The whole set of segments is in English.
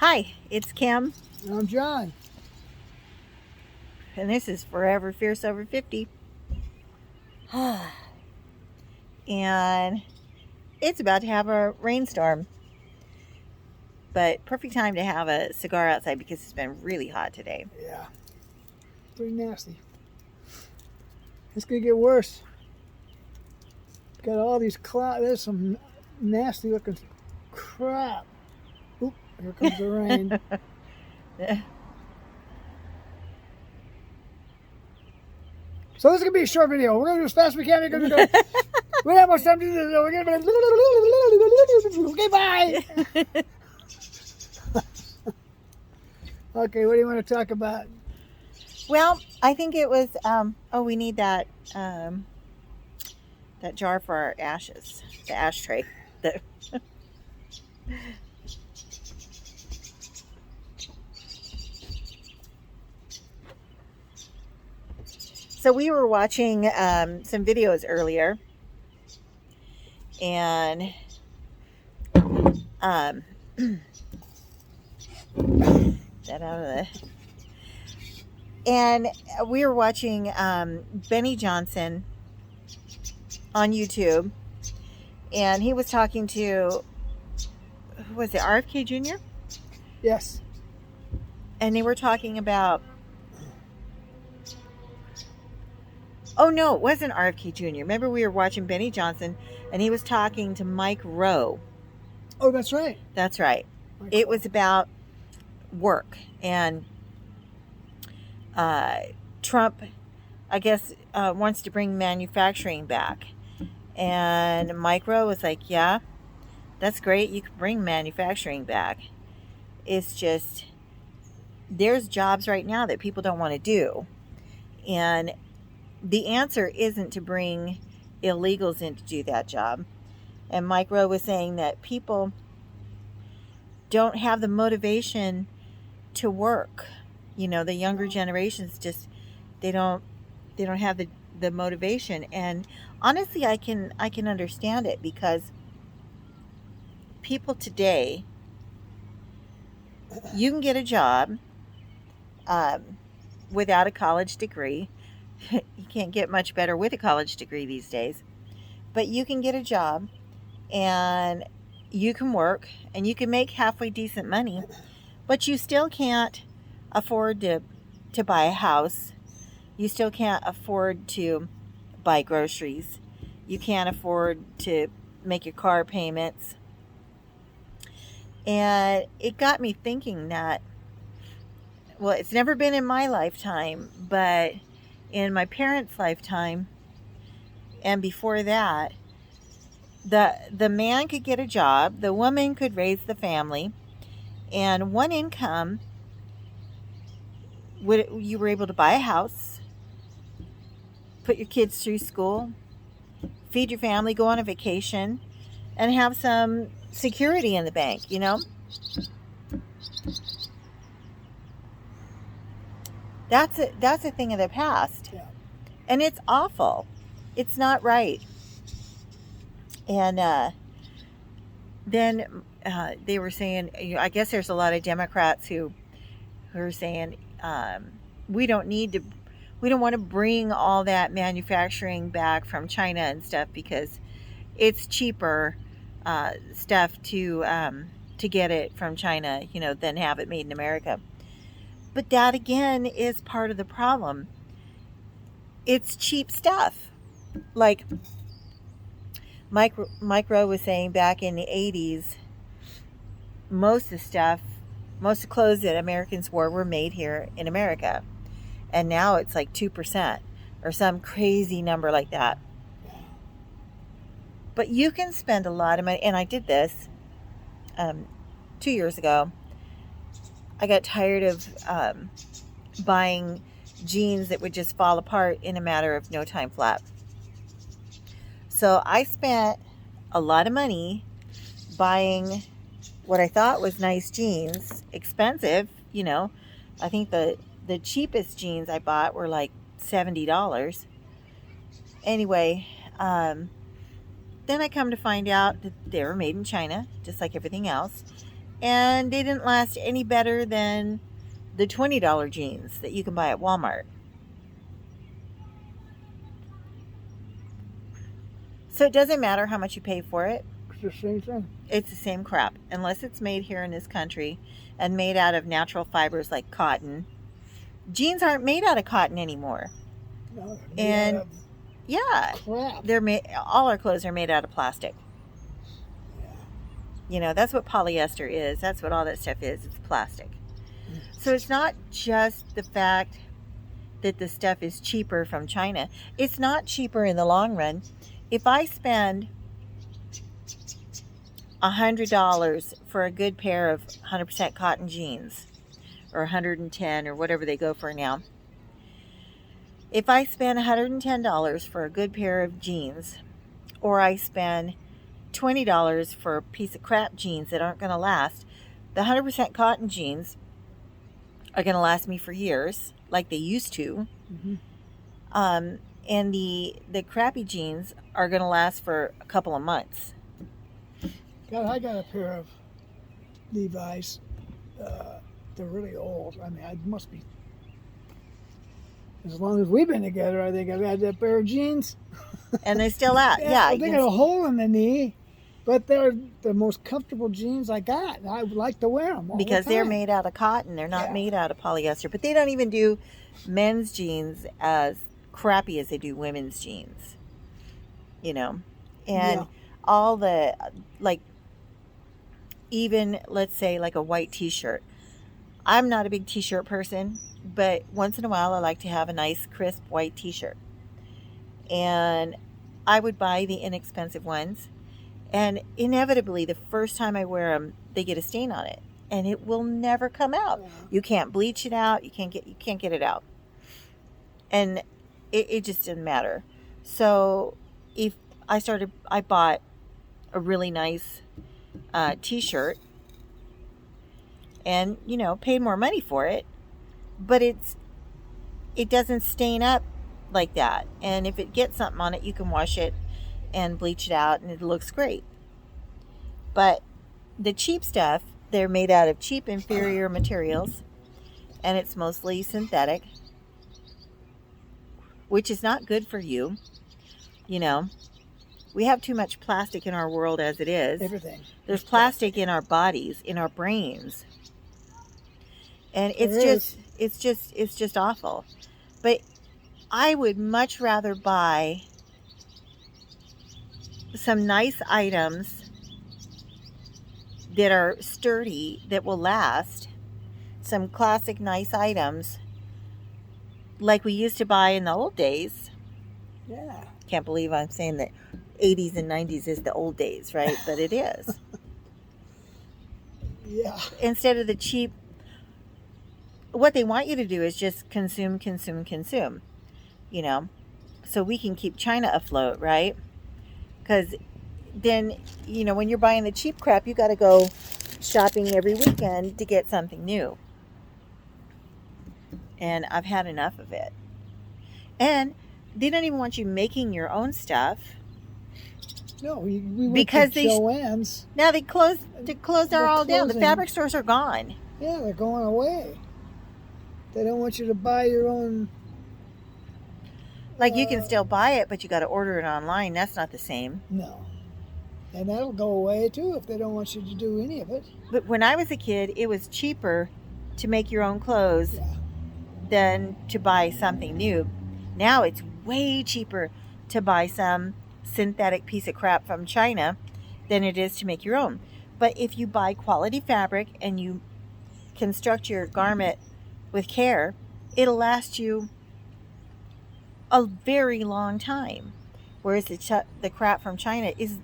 Hi, it's Kim, I'm John. and this is Forever Fierce Over 50. And it's about to have a rainstorm, but perfect time to have a cigar outside because it's been really hot today. Yeah, pretty nasty. It's gonna get worse. Got all these clouds. There's some nasty looking crap. Oop, here comes the rain. So this is gonna be a short video. We're gonna do as fast as we can. We don't have much time to do this. We're gonna okay, bye. Okay, what do you want to talk about? Well, I think it was, we need that jar for our ashes, the ashtray. So we were watching some videos earlier, and that out of the. And we were watching Benny Johnson on YouTube, and he was talking to, who was it, RFK Jr.? Yes. And they were talking about, oh no, it wasn't RFK Jr. Remember, we were watching Benny Johnson, and he was talking to Mike Rowe. Oh, that's right. That's right. It was about work, and Trump, I guess, wants to bring manufacturing back. And Mike Rowe was like, yeah, that's great. You can bring manufacturing back. It's just, there's jobs right now that people don't want to do. And the answer isn't to bring illegals in to do that job. And Mike Rowe was saying that people don't have the motivation to work. You know, the younger generations just, they don't have the motivation. And honestly, I can understand it, because people today, you can get a job without a college degree. You can't get much better with a college degree these days, but you can get a job and you can work and you can make halfway decent money, but you still can't afford to buy a house. You still can't afford to buy groceries. You can't afford to make your car payments. And it got me thinking that, well, it's never been in my lifetime, but in my parents' lifetime and before that, the man could get a job, the woman could raise the family, and one income, you were able to buy a house, put your kids through school, feed your family, go on a vacation, and have some security in the bank, you know? That's a thing of the past. Yeah. And it's awful. It's not right. And then they were saying, I guess there's a lot of Democrats who are saying, we don't want to bring all that manufacturing back from China and stuff, because it's cheaper stuff to get it from China, you know, than have it made in America. But that again is part of the problem. It's cheap stuff. Like Mike Rowe was saying, back in the 80s, most of the clothes that Americans wore were made here in America. And now it's like 2% or some crazy number like that. But you can spend a lot of money, and I did this 2 years ago. I got tired of buying jeans that would just fall apart in a matter of no time flat. So I spent a lot of money buying what I thought was nice jeans, expensive, you know. I think the cheapest jeans I bought were like $70. Anyway, then I come to find out that they were made in China, just like everything else. and they didn't last any better than the $20 jeans that you can buy at Walmart. So it doesn't matter how much you pay for it. It's the same thing. It's the same crap, unless it's made here in this country and made out of natural fibers like cotton. Jeans aren't made out of cotton anymore. No, And yeah, crap. they're made. All our clothes are made out of plastic. Yeah. You know, that's what polyester is. That's what all that stuff is. It's plastic. So it's not just the fact that the stuff is cheaper from China. It's not cheaper in the long run. If I spend $100 for a good pair of 100% cotton jeans, or 110 or whatever they go for now. If I spend $110 for a good pair of jeans, or I spend $20 for a piece of crap jeans that aren't going to last, the 100% cotton jeans are going to last me for years, like they used to. Mm-hmm. And the crappy jeans are going to last for a couple of months. God, I got a pair of Levi's. They're really old. I mean, I must be. As long as we've been together, I think I've had that pair of jeans. And they still last. Yeah, They got a hole in the knee, but they're the most comfortable jeans I got. I would like to wear them all because the they're time. made out of cotton. They're not made out of polyester. But they don't even do men's jeans as crappy as they do women's jeans. You know, and all the, like, even let's say like a white t-shirt. I'm not a big t-shirt person, but once in a while I like to have a nice crisp white t-shirt. And I would buy the inexpensive ones, and inevitably the first time I wear them, they get a stain on it, and it will never come out. Yeah. You can't bleach it out. You can't get it out. And it just didn't matter. So if I bought a really nice t-shirt, and paid more money for it, but it doesn't stain up like that. And if it gets something on it, you can wash it and bleach it out, and it looks great. But the cheap stuff, they're made out of cheap, inferior materials, and it's mostly synthetic, which is not good for you. We have too much plastic in our world as it is. Everything. There's plastic in our bodies, in our brains. And it's just awful. But I would much rather buy some nice items that are sturdy, that will last, some classic nice items like we used to buy in the old days. Yeah. Can't believe I'm saying that 80s and 90s is the old days, right? But it is. Yeah. Instead of the cheap, what they want you to do is just consume, so we can keep China afloat, right? Because then, when you're buying the cheap crap, you got to go shopping every weekend to get something new. And I've had enough of it. And they don't even want you making your own stuff. No, we went because to Joann's. Now they closed are all down. The fabric stores are gone. Yeah, they're going away. They don't want you to buy your own. Like, you can still buy it, but you got to order it online. That's not the same. No. And that'll go away too if they don't want you to do any of it. But when I was a kid, it was cheaper to make your own clothes than to buy something new. Now it's way cheaper to buy some synthetic piece of crap from China than it is to make your own. But if you buy quality fabric and you construct your garment with care, it'll last you a very long time. Whereas the crap from China is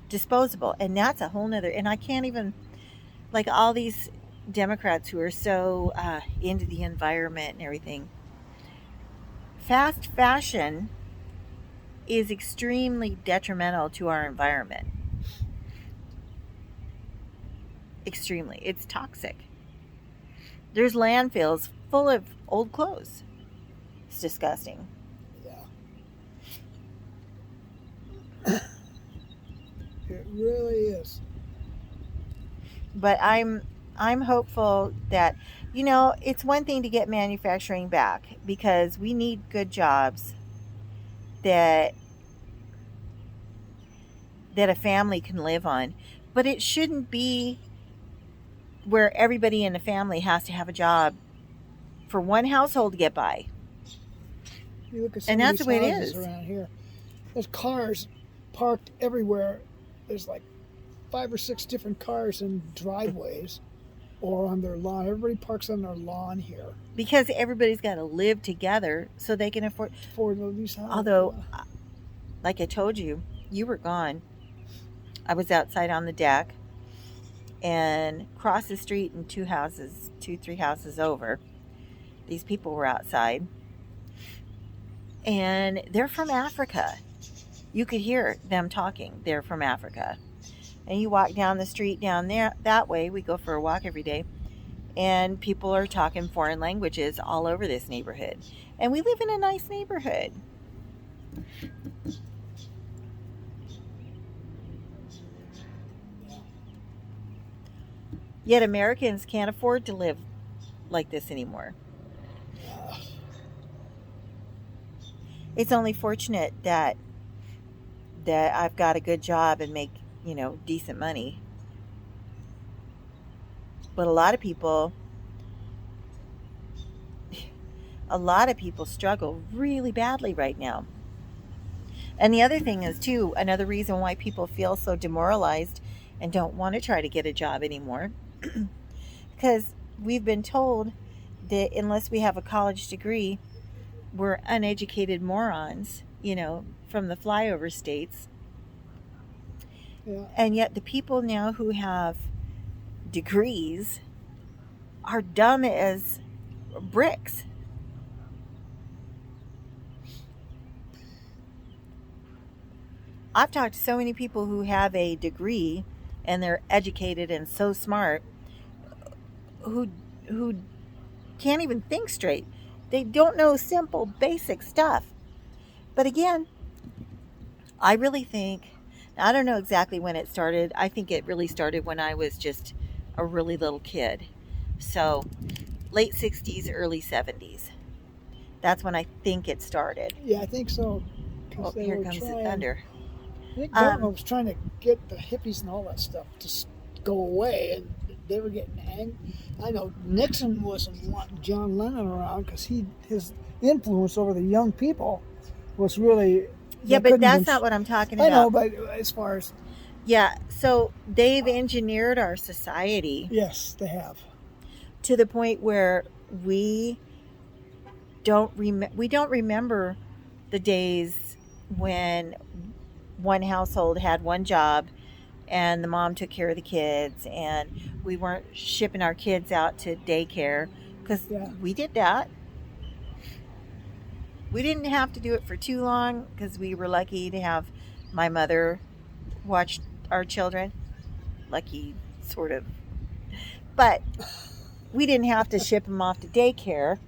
disposable, and that's a whole nother. And I can't even, like, all these Democrats who are so into the environment and everything. Fast fashion is extremely detrimental to our environment. Extremely. It's toxic. There's landfills full of old clothes. It's disgusting. Yeah. It really is. but I'm hopeful that, it's one thing to get manufacturing back because we need good jobs that a family can live on. But it shouldn't be where everybody in the family has to have a job for one household to get by. You look at And some of that's the these way it houses is. around here. There's cars parked everywhere. There's like 5 or 6 different cars in driveways or on their lawn. Everybody parks on their lawn here Because everybody's got to live together so they can afford. for these houses. Although, like I told you, you were gone. I was outside on the deck, and across the street and 3 houses over, these people were outside, and they're from Africa. You could hear them talking. They're from Africa. And you walk down the street down there that way. We go for a walk every day, and people are talking foreign languages all over this neighborhood. And we live in a nice neighborhood. Yet Americans can't afford to live like this anymore. It's only fortunate that I've got a good job and make, decent money. But a lot of people struggle really badly right now. And the other thing is too, another reason why people feel so demoralized and don't want to try to get a job anymore, because we've been told that unless we have a college degree, we're uneducated morons, from the flyover states. Yeah. And yet the people now who have degrees are dumb as bricks. I've talked to so many people who have a degree and they're educated and so smart who can't even think straight. They don't know simple, basic stuff. But again, I really think, I don't know exactly when it started. I think it really started when I was just a really little kid. So, late 60s, early 70s. That's when I think it started. Yeah, I think so. Oh, here comes the thunder. I think Obama was trying to get the hippies and all that stuff to go away, and they were getting angry. I know Nixon wasn't wanting John Lennon around because his influence over the young people was really... Yeah, but that's not what I'm talking about. I know, but as far as... Yeah, so they've engineered our society. Yes, they have. To the point where we don't remember the days when one household had one job and the mom took care of the kids and we weren't shipping our kids out to daycare, because we did that. We didn't have to do it for too long because we were lucky to have my mother watch our children. Lucky, sort of. But we didn't have to ship them off to daycare.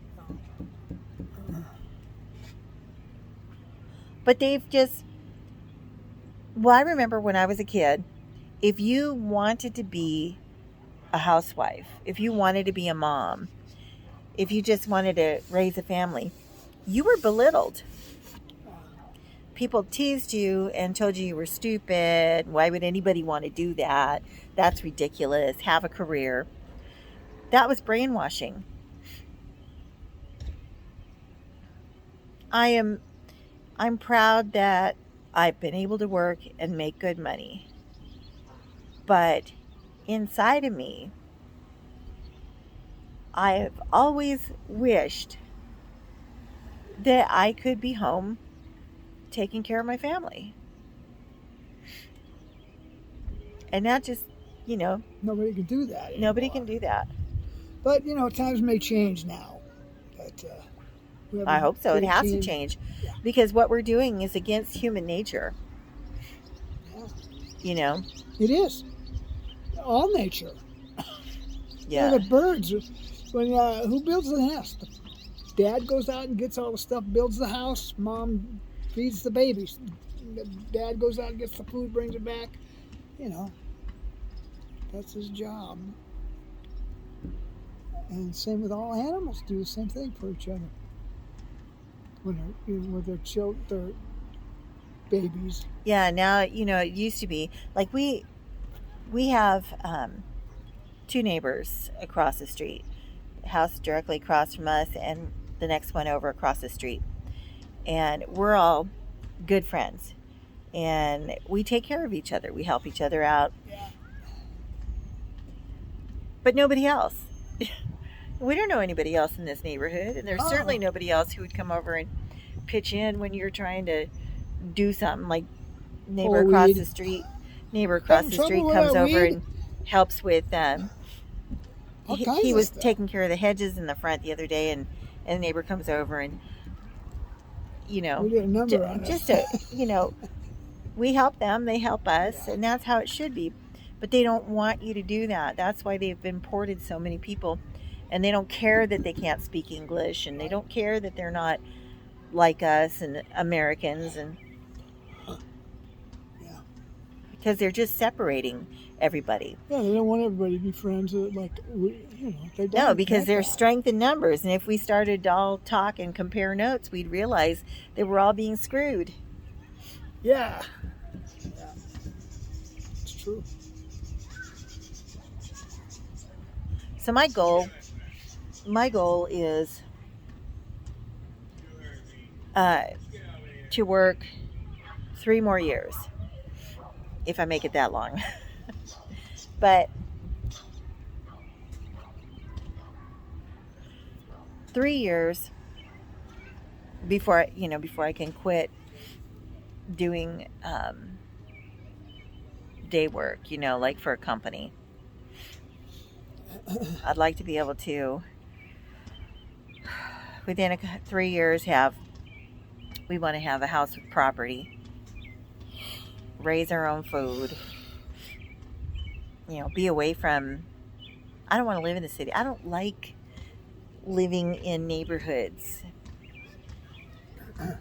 But they've just... Well, I remember when I was a kid, if you wanted to be a housewife, if you wanted to be a mom, if you just wanted to raise a family, you were belittled. People teased you and told you were stupid. Why would anybody want to do that? That's ridiculous. Have a career. That was brainwashing. I'm proud that I've been able to work and make good money. But inside of me, I've always wished that I could be home taking care of my family. And not just, nobody can do that anymore. Nobody can do that. But, times may change now. But I hope so. It has to change. Yeah. Because what we're doing is against human nature. Yeah. It is. All nature. Yeah. The birds. Who builds the nest? Dad goes out and gets all the stuff, builds the house. Mom feeds the babies. Dad goes out and gets the food, brings it back. That's his job. And same with all animals, do the same thing for each other. When they're babies. Yeah, now, it used to be like we have two neighbors across the street, house directly across from us, and the next one over across the street. And we're all good friends. And we take care of each other. We help each other out. Yeah. But nobody else. We don't know anybody else in this neighborhood. And there's certainly nobody else who would come over and pitch in when you're trying to do something, like neighbor across the street. Neighbor across the street comes over and helps with. He was taking care of the hedges in the front the other day, and the neighbor comes over and we did a number on it. We help them, they help us, and that's how it should be. But they don't want you to do that. That's why they've imported so many people, and they don't care that they can't speak English, and they don't care that they're not like us and Americans, and because they're just separating everybody. Yeah, they don't want everybody to be friends. They don't. No, because there's strength in numbers, and if we started to all talk and compare notes, we'd realize that we're all being screwed. Yeah. It's true. So my goal is to work 3 more years, if I make it that long. But 3 years before I can quit doing day work, like for a company. I'd like to be able to, within 3 years, we want to have a house with property, raise our own food, be away from, I don't want to live in the city. I don't like living in neighborhoods. Yeah,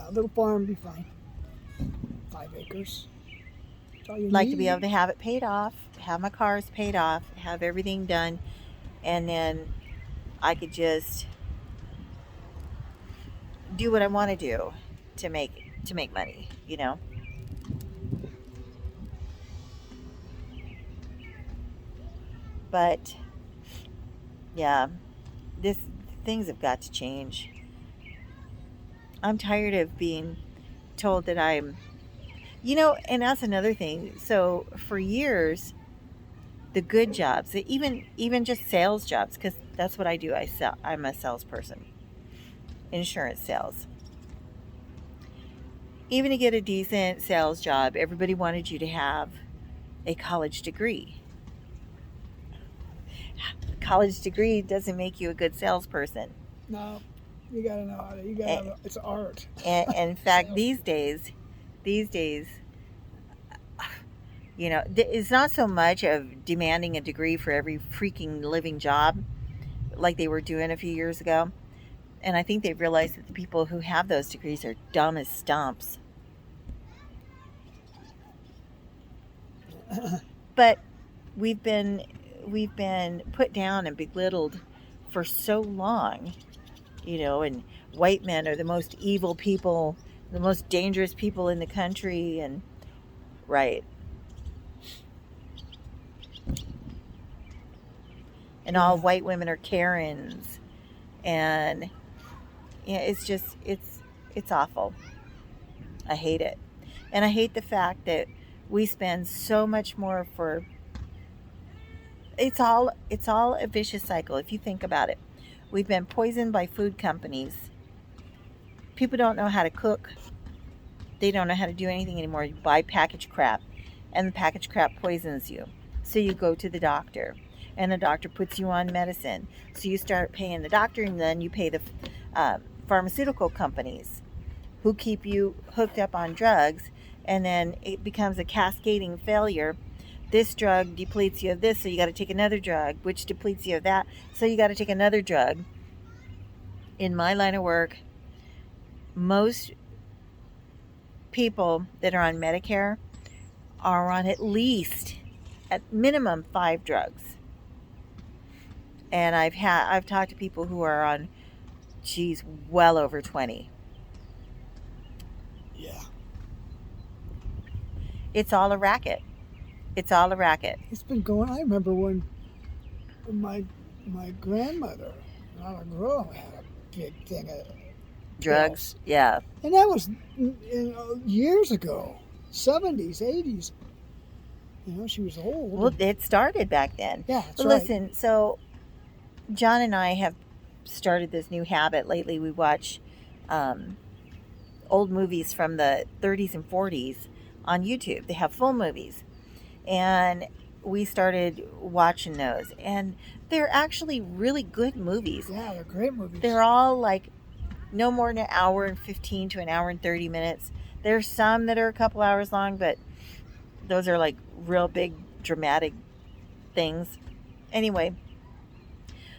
a little farm would be fine. 5 acres. That's all you Like need. to be able to have it paid off, have my cars paid off, have everything done, and then I could just do what I want to do to make money, But yeah, things have got to change. I'm tired of being told that I'm, and that's another thing. So for years, the good jobs, even just sales jobs, because that's what I do. I'm a salesperson, insurance sales. Even to get a decent sales job, everybody wanted you to have a college degree. College degree doesn't make you a good salesperson. No, you gotta know how to. It's art. And in fact, these days, it's not so much of demanding a degree for every freaking living job like they were doing a few years ago. And I think they've realized that the people who have those degrees are dumb as stumps. But we've been put down and belittled for so long, and white men are the most evil people, the most dangerous people in the country, and right. And all white women are Karens, and it's awful. I hate it. And I hate the fact that we spend so much more for, it's all a vicious cycle if you think about it. We've been poisoned by food companies. People don't know how to cook. They don't know how to do anything anymore. You buy packaged crap, and the packaged crap poisons you. So you go to the doctor, and the doctor puts you on medicine. So you start paying the doctor, and then you pay the pharmaceutical companies who keep you hooked up on drugs, and then it becomes a cascading failure. This drug depletes you of this, so you got to take another drug, which depletes you of that, so you got to take another drug. In my line of work, most people that are on Medicare are on at least at minimum 5 drugs. And I've talked to people who are on, geez, well over 20. Yeah. It's all a racket. It's all a racket. It's been going. I remember when my grandmother, not a girl, had a big thing of Drugs, yeah. and that was years ago, 70s, 80s. You know, she was old. Well, it started back then. Yeah, that's But right. listen, so John and I have started this new habit lately. We watch old movies from the 30s and 40s on YouTube. They have full movies. And we started watching those. And they're actually really good movies. Yeah, they're great movies. They're all like no more than an hour and 15 to an hour and 30 minutes. There's some that are a couple hours long, but those are like real big dramatic things. Anyway,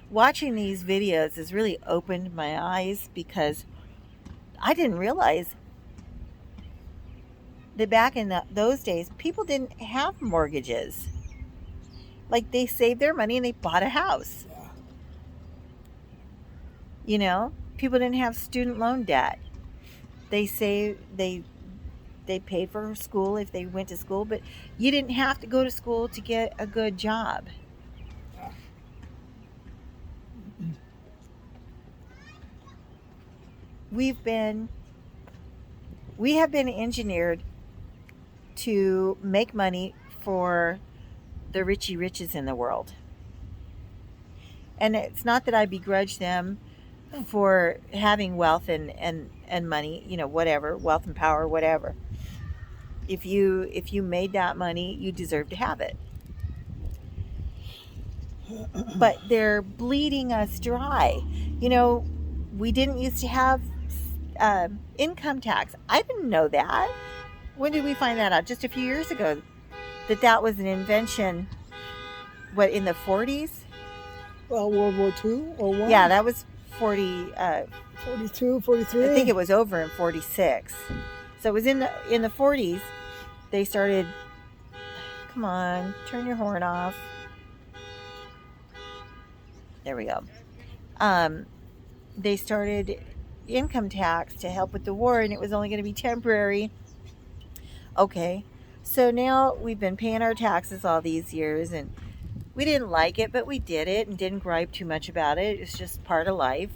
watching these videos has really opened my eyes because I didn't realize that back in those days, people didn't have mortgages. Like, they saved their money and they bought a house. Yeah. You know, people didn't have student loan debt. They paid for school if they went to school, but you didn't have to go to school to get a good job. Yeah. We have been engineered to make money for the richy riches in the world. And it's not that I begrudge them for having wealth and money, you know, whatever, wealth and power, whatever. If you made that money, you deserve to have it. But they're bleeding us dry. You know, we didn't used to have income tax. I didn't know that. When did we find that out? Just a few years ago. That was an invention, what, in the 40s? Well, World War II or what? Yeah, that was 40... 42, 43. I think it was over in 46. So it was in the 40s. They started... Come on, turn your horn off. There we go. They started income tax to help with the war, and it was only going to be temporary. Okay, so now we've been paying our taxes all these years, and we didn't like it, but we did it and didn't gripe too much about it. It's just part of life.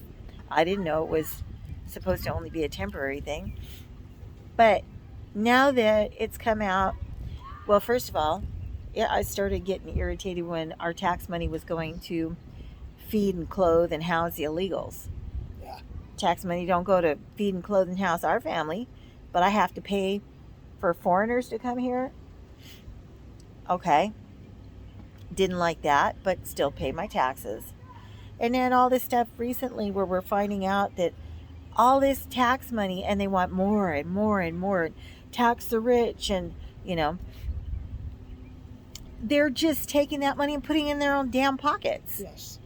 I didn't know it was supposed to only be a temporary thing. But now that it's come out, well, first of all, yeah, I started getting irritated when our tax money was going to feed and clothe and house the illegals. Yeah. Tax money don't go to feed and clothe and house our family, but I have to pay for foreigners to come here. Okay. Didn't like that, but still pay my taxes. And then all this stuff recently where we're finding out that all this tax money, and they want more and more and more, tax the rich, and, you know, they're just taking that money and putting it in their own damn pockets. Yes.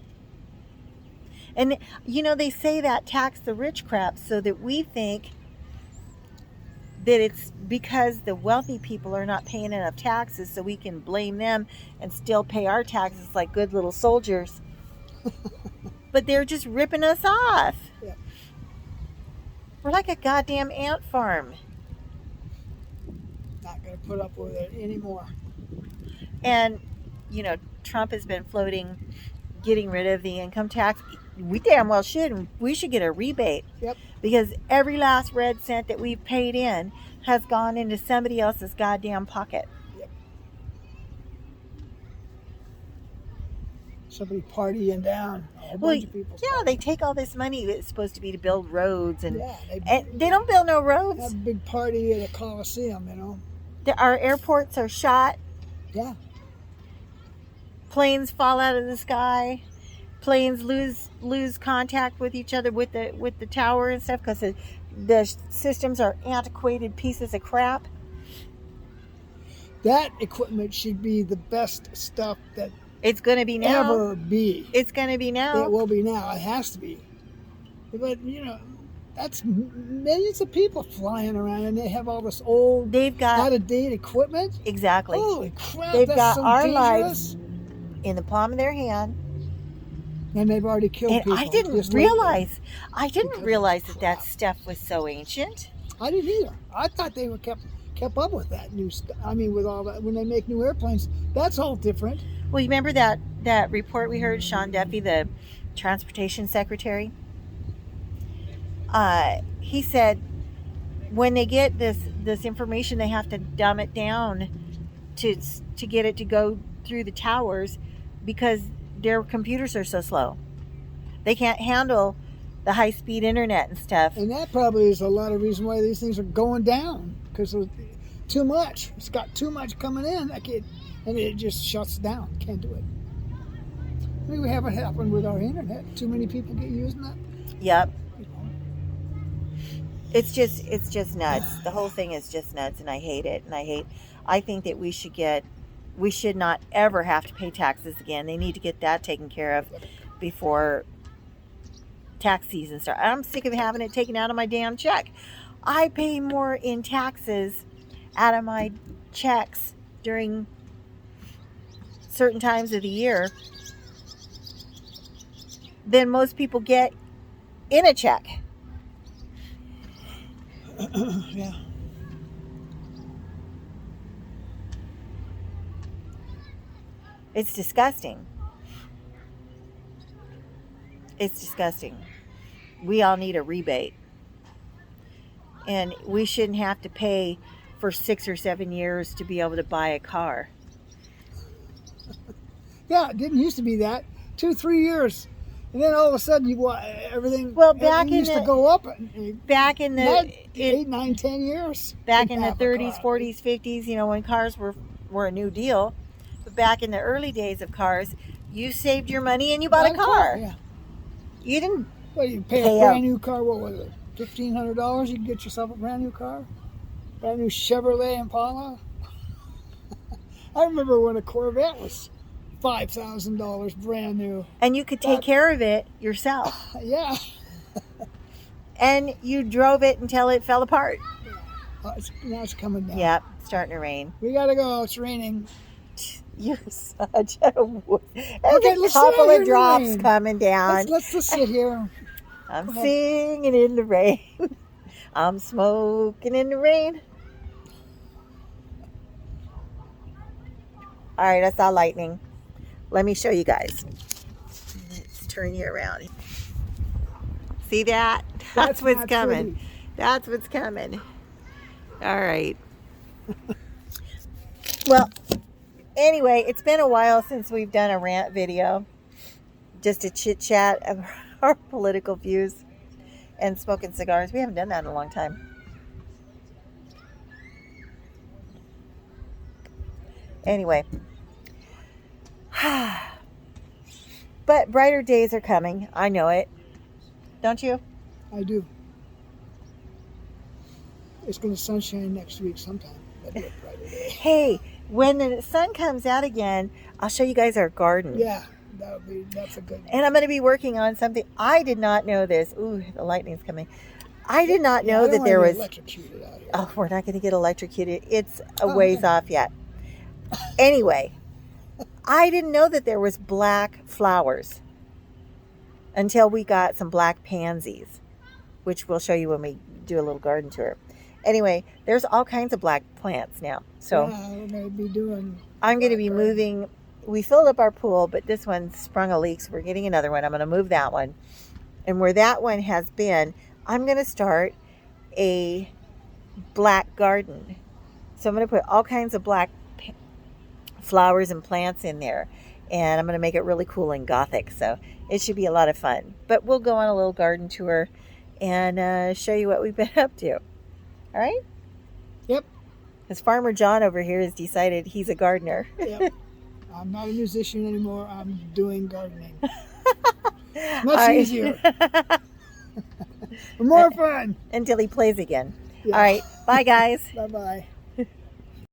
And, you know, they say that tax the rich crap so that we think that it's because the wealthy people are not paying enough taxes, so we can blame them and still pay our taxes like good little soldiers. But they're just ripping us off. Yeah. We're like a goddamn ant farm. Not going to put up with it anymore. And, you know, Trump has been floating getting rid of the income tax. We damn well should, and we should get a rebate. Yep. Because every last red cent that we've paid in has gone into somebody else's goddamn pocket. Yep. Somebody partying down. A whole bunch of people. Yeah, they take all this money that's supposed to be to build roads, and yeah, they don't build no roads. Have a big party at a Coliseum, you know. Our airports are shot. Yeah. Planes fall out of the sky. Planes lose contact with each other with the tower and stuff because the systems are antiquated pieces of crap. That equipment should be the best stuff that it's going to be now. Ever be. It's going to be now. It will be now. It has to be. But, you know, that's millions of people flying around, and they have all this old, They've got out-of-date equipment. exactly. Holy crap! They've that's got so our dangerous. lives in the palm of their hand. And they've already killed And people. I didn't just lately. realize Because of that crap. that stuff was so ancient. I didn't either. I thought they were kept up with that new stuff. I mean, with all that, when they make new airplanes, that's all different. Well, you remember that report we heard, Sean Duffy, the transportation secretary? He said when they get this information, they have to dumb it down to get it to go through the towers because their computers are so slow. They can't handle the high-speed internet and stuff. And that probably is a lot of reason why these things are going down, because too much. It's got too much coming in, and it just shuts down. Can't do it. I mean, we have it happen with our internet. Too many people get using that. Yep. It's just nuts. The whole thing is just nuts, and I hate it. And I think that we should not ever have to pay taxes again. They need to get that taken care of before tax season starts. I'm sick of having it taken out of my damn check. I pay more in taxes out of my checks during certain times of the year than most people get in a check. Yeah. It's disgusting. It's disgusting. We all need a rebate. And we shouldn't have to pay for 6 or 7 years to be able to buy a car. Yeah, it didn't used to be that. 2-3 years. And then all of a sudden, everything. Well, back everything in used the to go up. back in the 8, 9, 10 years. back to in the have a 30s, car. 40s, 50s, when cars were a new deal. But back in the early days of cars, you saved your money and you bought a car. Yeah. You didn't. Well, you pay Pay a brand up. new car. What was it? $1,500. You can get yourself a brand new car. Brand new Chevrolet Impala. I remember when a Corvette was $5,000 brand new. And you could take care of it yourself. Yeah. And you drove it until it fell apart. Now it's coming down. Yep, starting to rain. We gotta go. It's raining. You're such a wood. There's Okay, a let's sit couple out here of in the drops rain. coming down. Let's just sit here. I'm go ahead. singing in the rain. I'm smoking in the rain. All right, I saw lightning. Let me show you guys. Let's turn you around. See that? That's what's not coming. pretty. That's what's coming. All right. Well, anyway, it's been a while since we've done a rant video. Just a chit chat of our political views and smoking cigars. We haven't done that in a long time. Anyway. But brighter days are coming. I know it. Don't you? I do. It's gonna sunshine next week sometime. That'd be a brighter day. Hey, when the sun comes out again, I'll show you guys our garden. Yeah, that's a good one. And I'm going to be working on something. I did not know this. Ooh, the lightning's coming. I did not Yeah, know I don't that wanna there get was. electrocuted out here. Oh, we're not going to get electrocuted. It's a Oh, ways okay. off yet. Anyway, I didn't know that there was black flowers until we got some black pansies, which we'll show you when we do a little garden tour. Anyway, there's all kinds of black plants now. So Yeah, we're gonna be doing. I'm going to be black garden. moving. We filled up our pool, but this one sprung a leak, so we're getting another one. I'm going to move that one. And where that one has been, I'm going to start a black garden. So I'm going to put all kinds of black flowers and plants in there. And I'm going to make it really cool and gothic. So it should be a lot of fun. But we'll go on a little garden tour and show you what we've been up to. All right? Yep. Because Farmer John over here has decided he's a gardener. Yep. I'm not a musician anymore. I'm doing gardening. All Much right. easier. More fun. Until he plays again. Yeah. All right. Bye, guys. Bye-bye.